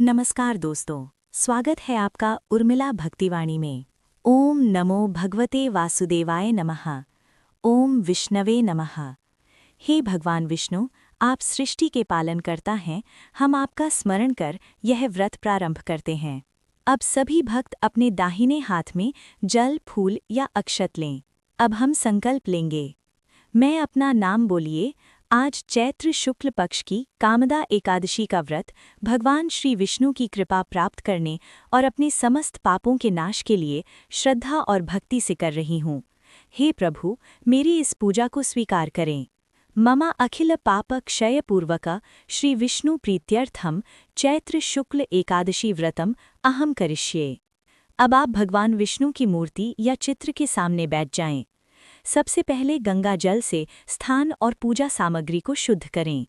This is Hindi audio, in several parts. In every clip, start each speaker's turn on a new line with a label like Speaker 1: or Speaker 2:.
Speaker 1: नमस्कार दोस्तों, स्वागत है आपका उर्मिला भक्तिवाणी में। ओम नमो भगवते वासुदेवाय नमः। ओम विष्णवे नमः। हे भगवान विष्णु, आप सृष्टि के पालन करता हैं, हम आपका स्मरण कर यह व्रत प्रारंभ करते हैं। अब सभी भक्त अपने दाहिने हाथ में जल, फूल या अक्षत लें। अब हम संकल्प लेंगे। मैं अपना नाम बोलिए। आज चैत्र शुक्ल पक्ष की कामदा एकादशी का व्रत भगवान श्री विष्णु की कृपा प्राप्त करने और अपने समस्त पापों के नाश के लिए श्रद्धा और भक्ति से कर रही हूँ। हे प्रभु, मेरी इस पूजा को स्वीकार करें। ममा अखिल पाप क्षय पूर्वक श्री विष्णु प्रीत्यर्थम चैत्र शुक्ल एकादशी व्रतम अहम करिष्ये। अब आप भगवान विष्णु की मूर्ति या चित्र के सामने बैठ जाएं। सबसे पहले गंगा जल से स्थान और पूजा सामग्री को शुद्ध करें।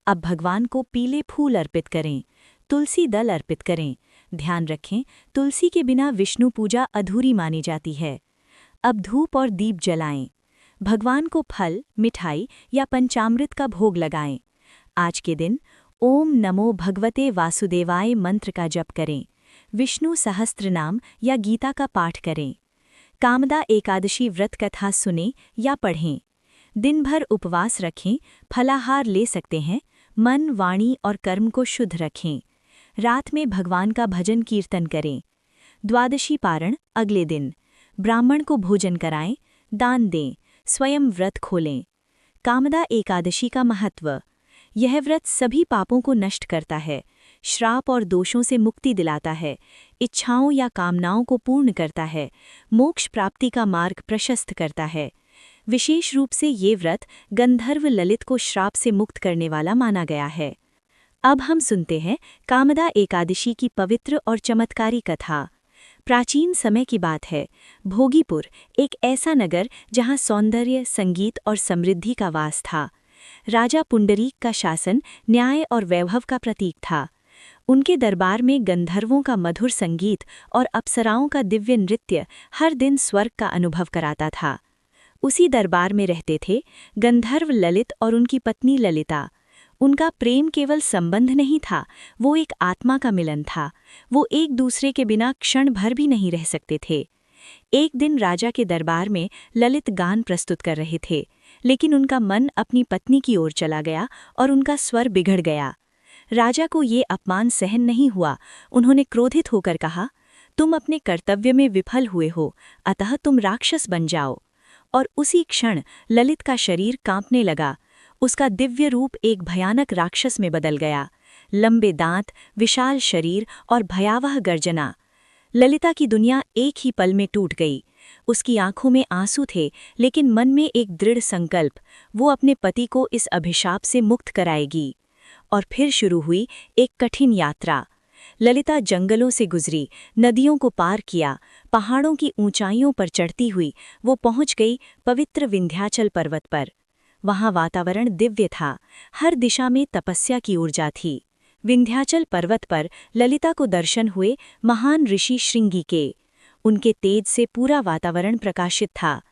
Speaker 1: अब भगवान को पीले फूल अर्पित करें, तुलसी दल अर्पित करें। ध्यान रखें, तुलसी के बिना विष्णु पूजा अधूरी मानी जाती है। अब धूप और दीप जलाएं। भगवान को फल, मिठाई या पंचामृत का भोग लगाएं। आज के दिन ओम नमो भगवते वासुदेवाय मंत्र का जप करें। विष्णु सहस्त्रनाम या गीता का पाठ करें। कामदा एकादशी व्रत कथा सुनें या पढ़ें। दिन भर उपवास रखें, फलाहार ले सकते हैं। मन, वाणी और कर्म को शुद्ध रखें। रात में भगवान का भजन कीर्तन करें। द्वादशी पारण अगले दिन ब्राह्मण को भोजन कराएं, दान दें, स्वयं व्रत खोलें। कामदा एकादशी का महत्व। यह व्रत सभी पापों को नष्ट करता है, श्राप और दोषों से मुक्ति दिलाता है, इच्छाओं या कामनाओं को पूर्ण करता है, मोक्ष प्राप्ति का मार्ग प्रशस्त करता है। विशेष रूप से ये व्रत गंधर्व ललित को श्राप से मुक्त करने वाला माना गया है। अब हम सुनते हैं कामदा एकादशी की पवित्र और चमत्कारी कथा। प्राचीन समय की बात है। भोगीपुर एक ऐसा नगर जहाँ सौंदर्य, संगीत और समृद्धि का वास था। राजा पुंडरीक का शासन न्याय और वैभव का प्रतीक था। उनके दरबार में गंधर्वों का मधुर संगीत और अप्सराओं का दिव्य नृत्य हर दिन स्वर्ग का अनुभव कराता था। उसी दरबार में रहते थे गंधर्व ललित और उनकी पत्नी ललिता। उनका प्रेम केवल संबंध नहीं था, वो एक आत्मा का मिलन था। वो एक दूसरे के बिना क्षण भर भी नहीं रह सकते थे। एक दिन राजा के दरबार में ललित गान प्रस्तुत कर रहे थे, लेकिन उनका मन अपनी पत्नी की ओर चला गया और उनका स्वर बिगड़ गया। राजा को ये अपमान सहन नहीं हुआ। उन्होंने क्रोधित होकर कहा, तुम अपने कर्तव्य में विफल हुए हो, अतः तुम राक्षस बन जाओ। और उसी क्षण ललित का शरीर कांपने लगा। उसका दिव्य रूप एक भयानक राक्षस में बदल गया। लंबे दांत, विशाल शरीर और भयावह गर्जना। ललिता की दुनिया एक ही पल में टूट गई। उसकी आंखों में आंसू थे, लेकिन मन में एक दृढ़ संकल्प, वो अपने पति को इस अभिशाप से मुक्त कराएगी। और फिर शुरू हुई एक कठिन यात्रा। ललिता जंगलों से गुजरी, नदियों को पार किया, पहाड़ों की ऊंचाइयों पर चढ़ती हुई वो पहुंच गई पवित्र विंध्याचल पर्वत पर। वहां वातावरण दिव्य था, हर दिशा में तपस्या की ऊर्जा थी। विंध्याचल पर्वत पर ललिता को दर्शन हुए महान ऋषि श्रृंगी के। उनके तेज से पूरा वातावरण प्रकाशित था।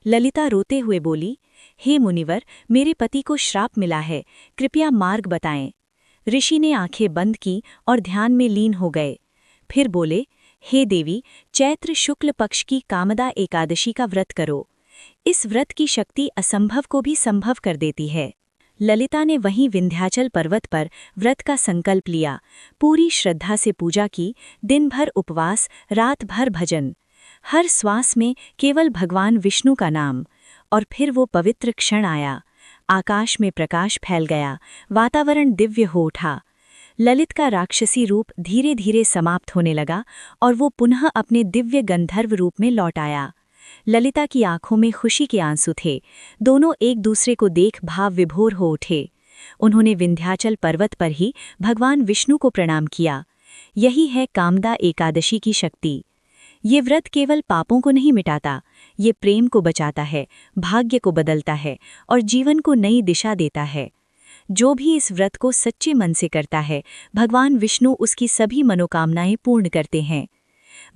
Speaker 1: ललिता रोते हुए बोली, हे मुनिवर, मेरे पति को श्राप मिला है, कृपया मार्ग बताएं। ऋषि ने आंखें बंद की और ध्यान में लीन हो गए। फिर बोले, हे देवी, चैत्र शुक्ल पक्ष की कामदा एकादशी का व्रत करो। इस व्रत की शक्ति असंभव को भी संभव कर देती है। ललिता ने वहीं विंध्याचल पर्वत पर व्रत का संकल्प लिया, पूरी श्रद्धा से पूजा की, दिन भर उपवास, रात भर भजन, हर श्वास में केवल भगवान विष्णु का नाम। और फिर वो पवित्र क्षण आया। आकाश में प्रकाश फैल गया, वातावरण दिव्य हो उठा। ललित का राक्षसी रूप धीरे धीरे समाप्त होने लगा और वो पुनः अपने दिव्य गंधर्व रूप में लौट आया। ललिता की आंखों में खुशी के आंसू थे। दोनों एक दूसरे को देख भाव विभोर हो उठे। उन्होंने विंध्याचल पर्वत पर ही भगवान विष्णु को प्रणाम किया। यही है कामदा एकादशी की शक्ति। ये व्रत केवल पापों को नहीं मिटाता, ये प्रेम को बचाता है, भाग्य को बदलता है और जीवन को नई दिशा देता है। जो भी इस व्रत को सच्चे मन से करता है, भगवान विष्णु उसकी सभी मनोकामनाएं पूर्ण करते हैं।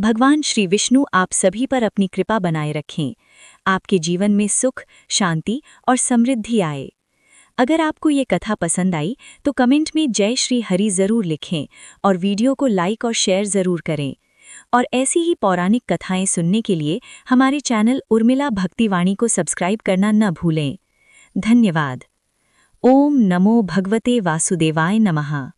Speaker 1: भगवान श्री विष्णु आप सभी पर अपनी कृपा बनाए रखें। आपके जीवन में सुख, शांति और समृद्धि आए। अगर आपको ये कथा पसंद आई तो कमेंट में जय श्री हरि ज़रूर लिखें और वीडियो को लाइक और शेयर ज़रूर करें। और ऐसी ही पौराणिक कथाएं सुनने के लिए हमारे चैनल उर्मिला भक्तिवाणी को सब्सक्राइब करना न भूलें। धन्यवाद। ओम नमो भगवते वासुदेवाय नमः।